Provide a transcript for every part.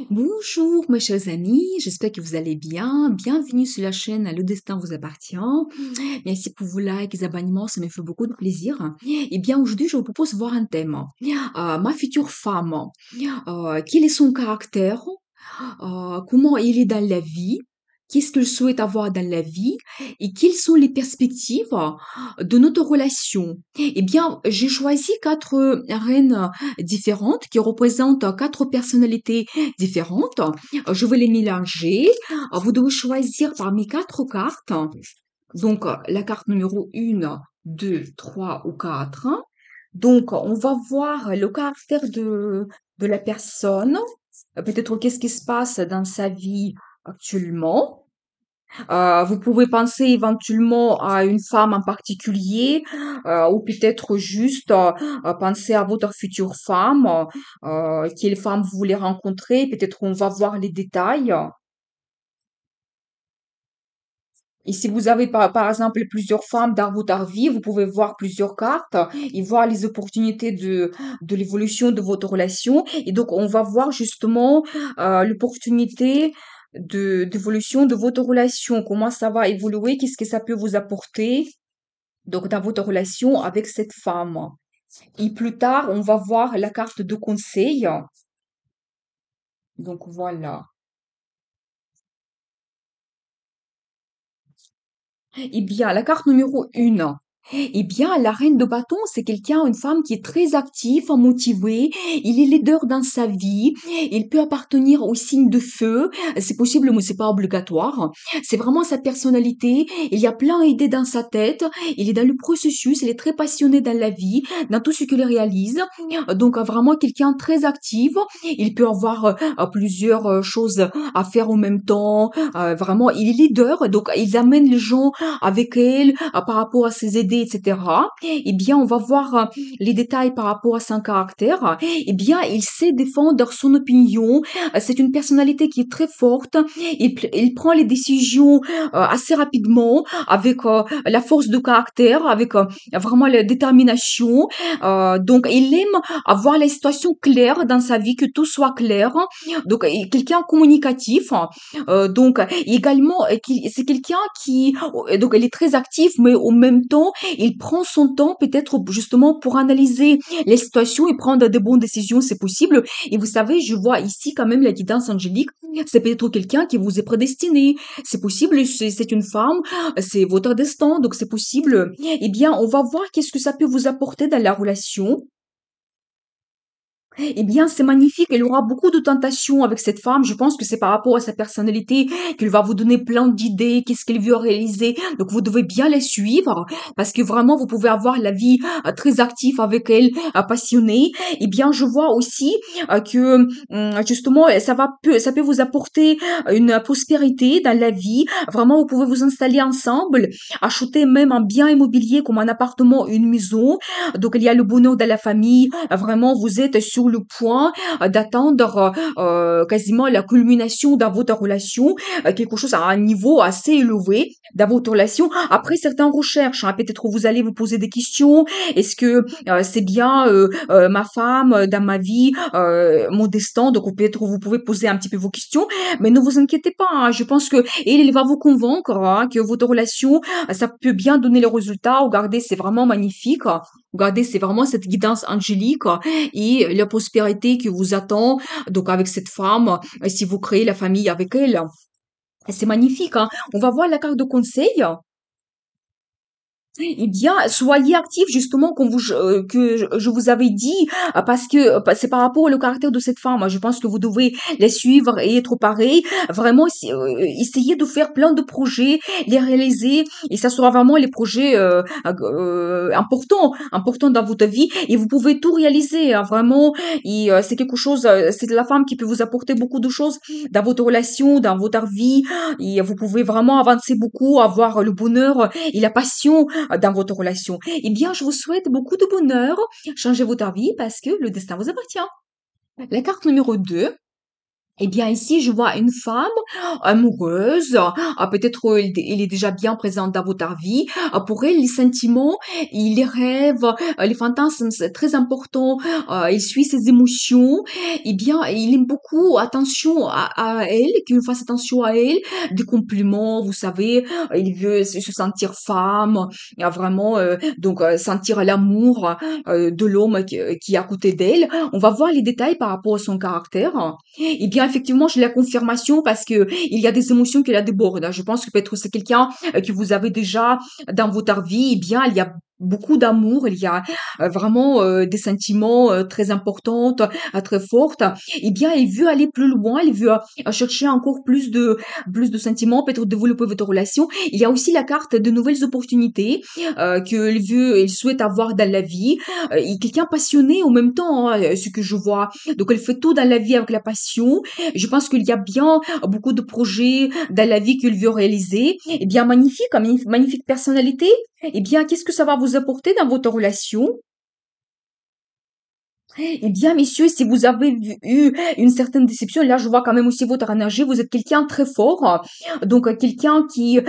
Bonjour mes chers amis, j'espère que vous allez bien. Bienvenue sur la chaîne Le Destin vous appartient. Merci pour vos likes et abonnements, ça me fait beaucoup de plaisir. Et bien aujourd'hui, je vous propose de voir un thème. Ma future femme, quel est son caractère? Comment il est dans la vie, qu'est-ce qu'il souhaite avoir dans la vie et quelles sont les perspectives de notre relation. Eh bien, j'ai choisi quatre reines différentes qui représentent quatre personnalités différentes. Je vais les mélanger. Vous devez choisir parmi quatre cartes. Donc, la carte numéro 1, 2, 3 ou 4. Donc, on va voir le caractère de la personne, peut-être qu'est-ce qui se passe dans sa vie actuellement. Vous pouvez penser éventuellement à une femme en particulier, ou peut-être juste penser à votre future femme, quelle femme vous voulez rencontrer. Peut-être on va voir les détails. Et si vous avez par exemple plusieurs femmes dans votre vie, vous pouvez voir plusieurs cartes et voir les opportunités de l'évolution de votre relation. Et donc, on va voir justement l'opportunité d'évolution de votre relation, comment ça va évoluer, qu'est-ce que ça peut vous apporter donc dans votre relation avec cette femme. Et plus tard, on va voir la carte de conseil. Donc voilà. Eh bien, la carte numéro 1. Eh bien, la reine de bâton, c'est quelqu'un, une femme qui est très active, motivée. Il est leader dans sa vie. Il peut appartenir au signe de feu. C'est possible, mais c'est pas obligatoire. C'est vraiment sa personnalité. Il y a plein d'idées dans sa tête. Il est dans le processus. Il est très passionné dans la vie, dans tout ce qu'il réalise. Donc, vraiment quelqu'un très actif. Il peut avoir plusieurs choses à faire en même temps. Vraiment, il est leader. Donc, il amène les gens avec elle par rapport à ses idées, etc. Eh bien, on va voir les détails par rapport à son caractère. Eh bien, il sait défendre son opinion. C'est une personnalité qui est très forte. Il prend les décisions assez rapidement, avec la force de caractère, avec vraiment la détermination. Donc, il aime avoir la situation claire dans sa vie, que tout soit clair. Donc, quelqu'un communicatif. Donc, également, c'est quelqu'un qui, donc, elle est très active, mais au même temps, il prend son temps, peut-être justement pour analyser les situations et prendre de bonnes décisions, c'est possible. Et vous savez, je vois ici quand même la guidance angélique. C'est peut-être quelqu'un qui vous est prédestiné. C'est possible, c'est une femme, c'est votre destin, donc c'est possible. Eh bien, on va voir qu'est-ce que ça peut vous apporter dans la relation. Eh bien, c'est magnifique. Elle aura beaucoup de tentations avec cette femme. Je pense que c'est par rapport à sa personnalité qu'elle va vous donner plein d'idées, qu'est-ce qu'elle veut réaliser. Donc, vous devez bien la suivre parce que vraiment, vous pouvez avoir la vie très active avec elle, passionnée. Eh bien, je vois aussi que justement, ça peut vous apporter une prospérité dans la vie. Vraiment, vous pouvez vous installer ensemble, acheter même un bien immobilier comme un appartement, une maison. Donc, il y a le bonheur de la famille. Vraiment, vous êtes sur le point d'attendre quasiment la culmination dans votre relation, quelque chose à un niveau assez élevé dans votre relation. Après certaines recherches, hein, peut-être vous allez vous poser des questions. Est-ce que c'est bien ma femme dans ma vie, mon destin? Donc peut-être vous pouvez poser un petit peu vos questions, mais ne vous inquiétez pas. Hein, je pense que il va vous convaincre hein, que votre relation, ça peut bien donner le résultat. Regardez, c'est vraiment magnifique. Regardez, c'est vraiment cette guidance angélique et la prospérité qui vous attend. Donc avec cette femme, si vous créez la famille avec elle, c'est magnifique. Hein. On va voir la carte de conseil. Eh bien, soyez actifs justement comme que je vous avais dit, parce que c'est par rapport au caractère de cette femme. Je pense que vous devez les suivre et être pareil. Vraiment, essayez de faire plein de projets, les réaliser, et ça sera vraiment les projets importants dans votre vie. Et vous pouvez tout réaliser, hein, vraiment. Et c'est quelque chose, c'est la femme qui peut vous apporter beaucoup de choses dans votre relation, dans votre vie. Et vous pouvez vraiment avancer beaucoup, avoir le bonheur et la passion dans votre relation. Eh bien, je vous souhaite beaucoup de bonheur. Changez votre vie parce que le destin vous appartient. La carte numéro 2. Eh bien, ici, je vois une femme amoureuse. Peut-être elle est déjà bien présente dans votre vie. Pour elle, les sentiments, les rêves, les fantasmes, c'est très important. Il suit ses émotions. Eh bien, il aime beaucoup attention à elle, qu'il fasse attention à elle, des compliments, vous savez. Il veut se sentir femme, vraiment, donc sentir l'amour de l'homme qui est à côté d'elle. On va voir les détails par rapport à son caractère. Eh bien, effectivement, j'ai la confirmation parce que il y a des émotions qui la débordent. Je pense que peut-être c'est quelqu'un que vous avez déjà dans votre vie. Eh bien, il y a beaucoup d'amour, il y a vraiment des sentiments très importants, très fortes. Eh bien, il veut aller plus loin, il veut chercher encore plus de sentiments, peut-être développer votre relation. Il y a aussi la carte de nouvelles opportunités il souhaite avoir dans la vie. Il est quelqu'un passionné en même temps, hein, ce que je vois. Donc, elle fait tout dans la vie avec la passion. Je pense qu'il y a bien beaucoup de projets dans la vie qu'il veut réaliser. Eh bien, magnifique, hein, magnifique personnalité. Eh bien, qu'est-ce que ça va vous apporter dans votre relation? Eh bien, messieurs, si vous avez eu une certaine déception, là, je vois quand même aussi votre énergie. Vous êtes quelqu'un très fort, donc quelqu'un qui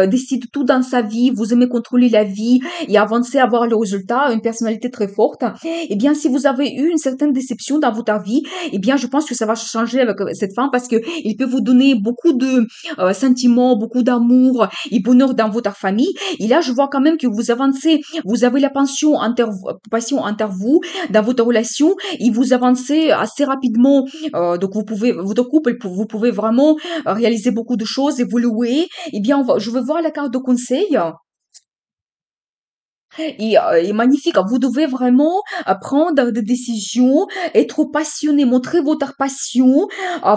décide tout dans sa vie. Vous aimez contrôler la vie et avancer, avoir le résultat, une personnalité très forte. Eh bien, si vous avez eu une certaine déception dans votre vie, eh bien, je pense que ça va changer avec cette femme parce que il peut vous donner beaucoup de sentiments, beaucoup d'amour et bonheur dans votre famille. Et là, je vois quand même que vous avancez, vous avez la passion envers vous dans votre relation et vous avancez assez rapidement. Donc votre couple, vous pouvez vraiment réaliser beaucoup de choses, évoluer. Eh bien, je veux voir la carte de conseil. Et magnifique. Vous devez vraiment prendre des décisions, être passionné, montrer votre passion.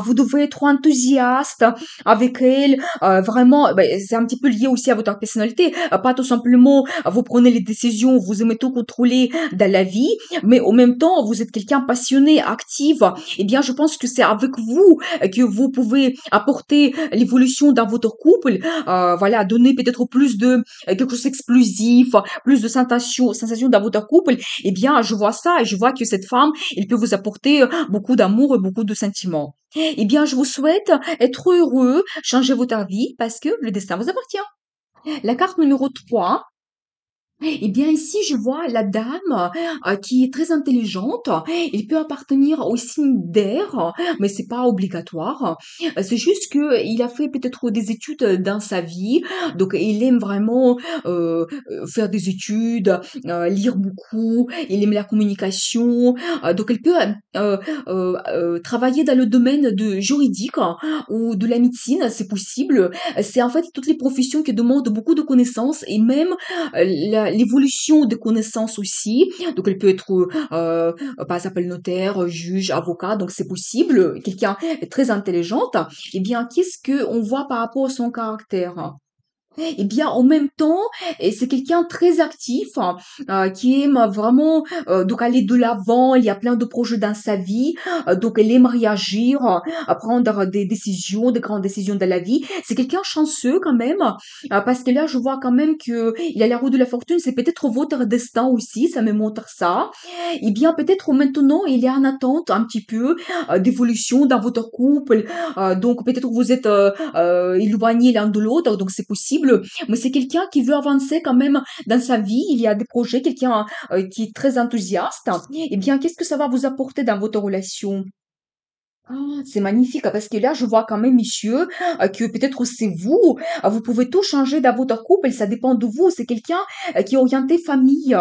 Vous devez être enthousiaste avec elle. Vraiment, ben, c'est un petit peu lié aussi à votre personnalité. Pas tout simplement, vous prenez les décisions, vous aimez tout contrôler dans la vie, mais en même temps, vous êtes quelqu'un passionné, actif. Eh bien, je pense que c'est avec vous que vous pouvez apporter l'évolution dans votre couple. Voilà, donner peut-être plus de quelque chose d'explosif, plus de sensations dans votre couple, eh bien, je vois ça et je vois que cette femme, elle peut vous apporter beaucoup d'amour et beaucoup de sentiments. Eh bien, je vous souhaite être heureux, changer votre vie parce que le destin vous appartient. La carte numéro 3. Eh bien, ici, je vois la dame qui est très intelligente. Elle peut appartenir au signe d'air, mais c'est pas obligatoire. C'est juste que il a fait peut-être des études dans sa vie, donc il aime vraiment faire des études, lire beaucoup. Il aime la communication, donc elle peut travailler dans le domaine de juridique ou de la médecine, c'est possible. C'est en fait toutes les professions qui demandent beaucoup de connaissances et même l'évolution des connaissances aussi. Donc, elle peut être, par exemple, notaire, juge, avocat. Donc, c'est possible. Quelqu'un est très intelligente. Eh bien, qu'est-ce que on voit par rapport à son caractère? Eh bien, en même temps, et c'est quelqu'un très actif, hein, qui aime vraiment donc aller de l'avant. Il y a plein de projets dans sa vie, donc elle aime réagir, prendre des décisions, des grandes décisions de la vie. C'est quelqu'un chanceux quand même, parce que là, je vois quand même que il a la roue de la fortune. C'est peut-être votre destin aussi, ça me montre ça. Eh bien, peut-être maintenant, il est en attente un petit peu d'évolution dans votre couple. Donc, peut-être que vous êtes éloignés l'un de l'autre, donc c'est possible. Mais c'est quelqu'un qui veut avancer quand même dans sa vie. Il y a des projets, quelqu'un qui est très enthousiaste. Eh bien, qu'est-ce que ça va vous apporter dans votre relation? C'est magnifique parce que là, je vois quand même, monsieur, que peut-être c'est vous. Vous pouvez tout changer dans votre couple et ça dépend de vous. C'est quelqu'un qui est orienté famille,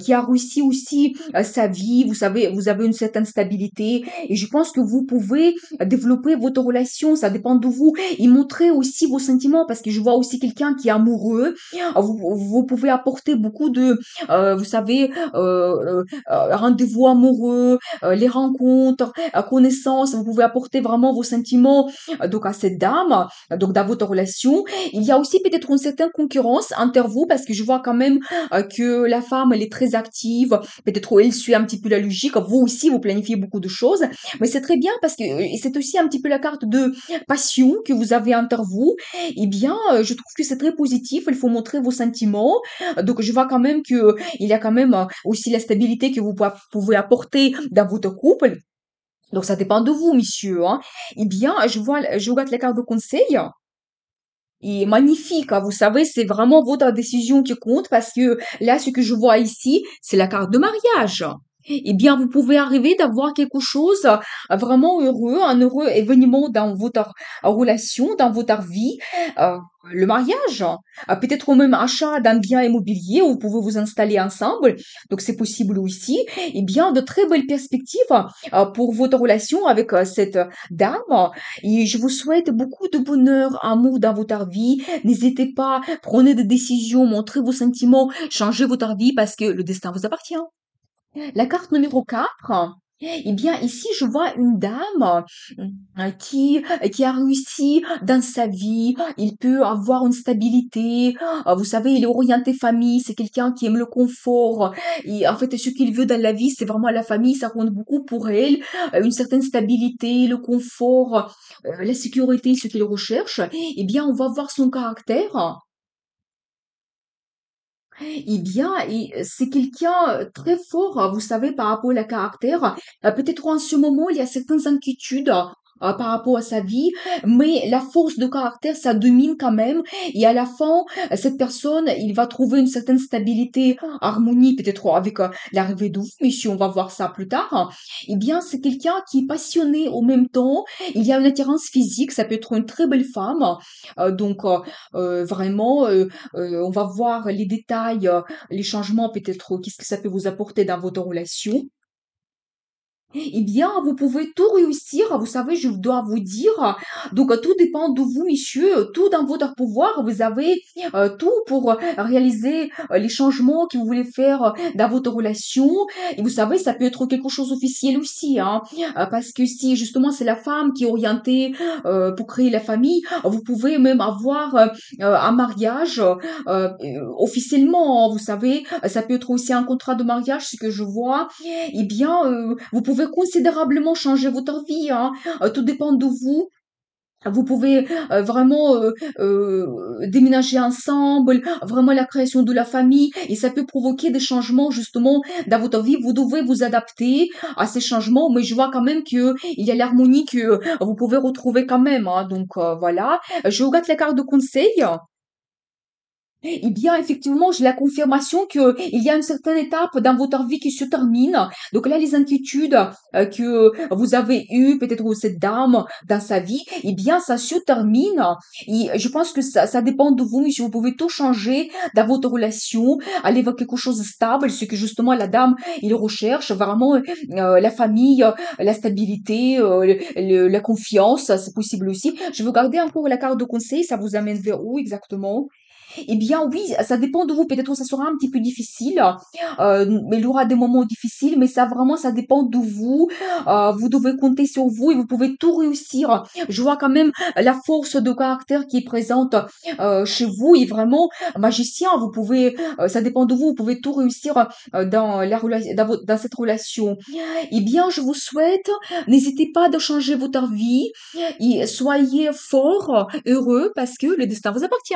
qui a réussi aussi sa vie. Vous savez, vous avez une certaine stabilité et je pense que vous pouvez développer votre relation. Ça dépend de vous et montrer aussi vos sentiments parce que je vois aussi quelqu'un qui est amoureux. Vous pouvez apporter beaucoup de, vous savez, rendez-vous amoureux, les rencontres connaissance, vous pouvez apporter vraiment vos sentiments donc à cette dame, donc dans votre relation. Il y a aussi peut-être une certaine concurrence entre vous parce que je vois quand même que la femme elle est très active, peut-être elle suit un petit peu la logique, vous aussi vous planifiez beaucoup de choses, mais c'est très bien parce que c'est aussi un petit peu la carte de passion que vous avez entre vous. Eh bien, je trouve que c'est très positif, il faut montrer vos sentiments. Donc je vois quand même que il y a quand même aussi la stabilité que vous pouvez apporter dans votre couple. Donc ça dépend de vous, monsieur, hein. Eh bien, je regarde les cartes de conseil. Et magnifique, hein. Vous savez, c'est vraiment votre décision qui compte parce que là, ce que je vois ici, c'est la carte de mariage. Eh bien, vous pouvez arriver d'avoir quelque chose vraiment heureux, un heureux événement dans votre relation, dans votre vie, euh, le mariage. Peut-être même achat d'un bien immobilier où vous pouvez vous installer ensemble. Donc, c'est possible aussi. Eh bien, de très belles perspectives pour votre relation avec cette dame. Et je vous souhaite beaucoup de bonheur, amour dans votre vie. N'hésitez pas, prenez des décisions, montrez vos sentiments, changez votre vie parce que le destin vous appartient. La carte numéro 4. Eh bien, ici, je vois une dame qui a réussi dans sa vie. Il peut avoir une stabilité. Vous savez, il est orienté famille. C'est quelqu'un qui aime le confort. Et en fait, ce qu'il veut dans la vie, c'est vraiment la famille. Ça compte beaucoup pour elle. Une certaine stabilité, le confort, la sécurité, ce qu'il recherche. Eh bien, on va voir son caractère. Eh bien, c'est quelqu'un très fort, vous savez, par rapport à caractère. Peut-être en ce moment, il y a certaines inquiétudes par rapport à sa vie, mais la force de caractère, ça domine quand même. Et à la fin, cette personne, il va trouver une certaine stabilité, harmonie, peut-être avec l'arrivée de vous, mais si on va voir ça plus tard. Eh bien, c'est quelqu'un qui est passionné au même temps. Il y a une attirance physique, ça peut être une très belle femme. Vraiment, on va voir les détails, les changements peut-être, qu'est-ce que ça peut vous apporter dans votre relation. Eh bien, vous pouvez tout réussir. Vous savez, je dois vous dire. Donc, tout dépend de vous, messieurs. Tout dans votre pouvoir. Vous avez tout pour réaliser les changements que vous voulez faire dans votre relation. Et vous savez, ça peut être quelque chose officiel aussi, hein. Parce que si justement c'est la femme qui est orientée pour créer la famille, vous pouvez même avoir un mariage officiellement, hein. Vous savez, ça peut être aussi un contrat de mariage, ce que je vois. Eh bien, vous pouvez considérablement changer votre vie, hein. Tout dépend de vous. Vous pouvez vraiment déménager ensemble, vraiment la création de la famille, et ça peut provoquer des changements justement dans votre vie. Vous devez vous adapter à ces changements, mais je vois quand même que il y a l'harmonie que vous pouvez retrouver quand même, hein. Donc voilà. Je regarde les cartes de conseil. Eh bien, effectivement, j'ai la confirmation que il y a une certaine étape dans votre vie qui se termine. Donc là, les inquiétudes que vous avez eues, peut-être cette dame dans sa vie, eh bien, ça se termine. Et je pense que ça dépend de vous, mais si vous pouvez tout changer dans votre relation, aller vers quelque chose de stable, ce que justement la dame, il recherche, vraiment la famille, la stabilité, la confiance, c'est possible aussi. Je veux garder encore la carte de conseil, ça vous amène vers où exactement? Eh bien oui, ça dépend de vous. Peut-être ça sera un petit peu difficile, mais il y aura des moments difficiles, mais ça vraiment, ça dépend de vous. Vous devez compter sur vous et vous pouvez tout réussir. Je vois quand même la force de caractère qui est présente chez vous et vraiment magicien. Vous pouvez, ça dépend de vous. Vous pouvez tout réussir dans la relation, dans cette relation. Eh bien, je vous souhaite, n'hésitez pas de changer votre vie et soyez fort, heureux parce que le destin vous appartient.